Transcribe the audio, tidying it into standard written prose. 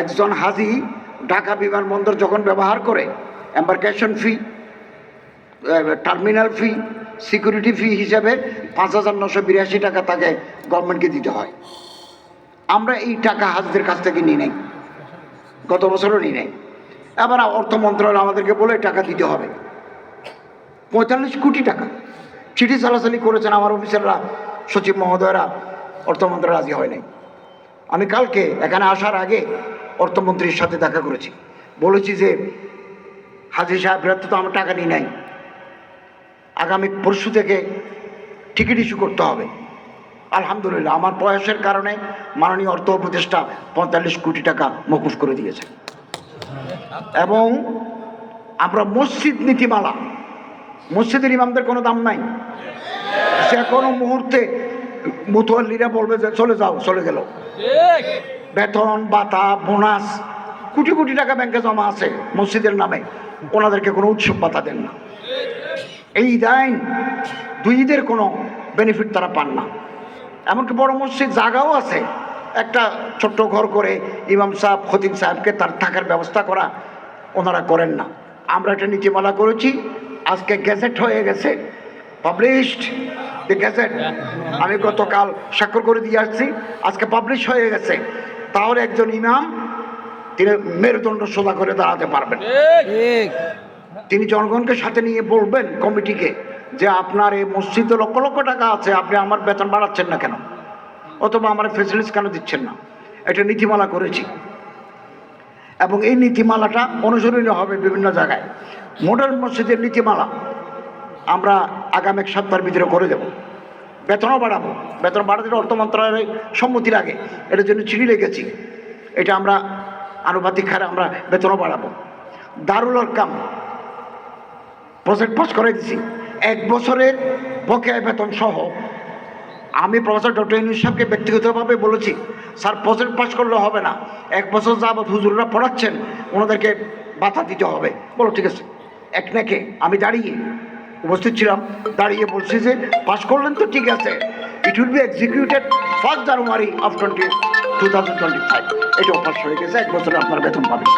একজন হাজি ঢাকা বিমানবন্দর যখন ব্যবহার করে এম্বার্কেশন ফি, টার্মিনাল ফি, সিকিউরিটি ফি হিসাবে 5,982 টাকা তাকে গভর্নমেন্টকে দিতে হয়। আমরা এই টাকা হাজদের কাছ থেকে নিই নাই, গত বছরও নিই নাই। এবার অর্থ মন্ত্রণালয় আমাদেরকে বলে টাকা দিতে হবে 45 কোটি টাকা। চিঠি চালাচালি করেছেন আমার অফিসাররা, সচিব মহোদয়রা, অর্থ মন্ত্রণালয় রাজি হয় নাই। আমি কালকে এখানে আসার আগে অর্থমন্ত্রীর সাথে দেখা করেছি, বলেছি যে হাজি সাহেবরা তো আমরা টাকা নিই নাই, আগামী পরশু থেকে টিকিট ইস্যু করতে হবে। আলহামদুলিল্লাহ আমার প্রয়াসের কারণে মাননীয় অর্থ উপদেষ্টা 45 কোটি টাকা মকুফ করে দিয়েছে। এবং আমরা মসজিদ নীতিমালা, মসজিদের ইমামদের কোনো দাম নাই, সে কোনো মুহূর্তে মুতোয়াল্লিরা বলবে যে চলে যাও, চলে গেল। বেতন ভাতা বোনাস কোটি কোটি টাকা ব্যাংকে জমা আছে মসজিদের নামে, ওনাদেরকে কোনো উৎসব ভাতা দেন না। এই ঈদাইন দুই ঈদের কোনো বেনিফিট তারা পান না। এমনকি বড় মসজিদ জায়গাও আছে, একটা ছোট্ট ঘর করে ইমাম সাহেব খতিব সাহেবকে তার থাকার ব্যবস্থা করা, ওনারা করেন না। আমরা একটা নীতিমালা করেছি, আজকে গ্যাজেট হয়ে গেছে, পাবলিশড দ্য গ্যাজেট। আমি গতকাল স্বাক্ষর করে দিয়ে আসছি, আজকে পাবলিশ হয়ে গেছে। তাহলে একজন ইমাম তিনি মেরুদণ্ড সোজা করে দাঁড়াতে পারবেন। তিনি জনগণকে সাথে নিয়ে বলবেন কমিটিকে যে আপনার এই মসজিদে লক্ষ লক্ষ টাকা আছে, আপনি আমার বেতন বাড়াচ্ছেন না কেন, অথবা আমার ফেসিলিটিস কেন দিচ্ছেন না। এটা নীতিমালা করেছি এবং এই নীতিমালাটা অনুসরণীয় হবে বিভিন্ন জায়গায়। মডেল মসজিদের নীতিমালা আমরা আগামী 1 সপ্তাহের ভিতরে করে দেব। বেতনও বাড়াবো, বেতন বাড়াতে অর্থ মন্ত্রণালয়ের সম্মতি লাগে, এটার জন্য চিঠি লিখেছি। এটা আমরা আনুপাতিক হারে আমরা বেতনও বাড়াবো। দারুল আরকাম প্রজেক্ট পাস করে দিছি, 1 বছরের বকেয়া বেতন সহ। আমি প্রফেসর ডক্টর ইউনূস সাহেবকে ব্যক্তিগতভাবে বলেছি, স্যার প্রজেক্ট পাস করলে হবে না, 1 বছর যাবৎ হুজুররা পড়াচ্ছেন, ওনাদেরকে ভাতা দিতে হবে। বলো ঠিক আছে। এক নাকে আমি দাঁড়িয়ে উপস্থিত ছিলাম, দাঁড়িয়ে বলছি যে পাস করলেন তো ঠিক আছে, it will be executed 1 January of 2025। এটাও পাস হয়ে গেছে, 1 বছরে আপনার বেতন পাবেন।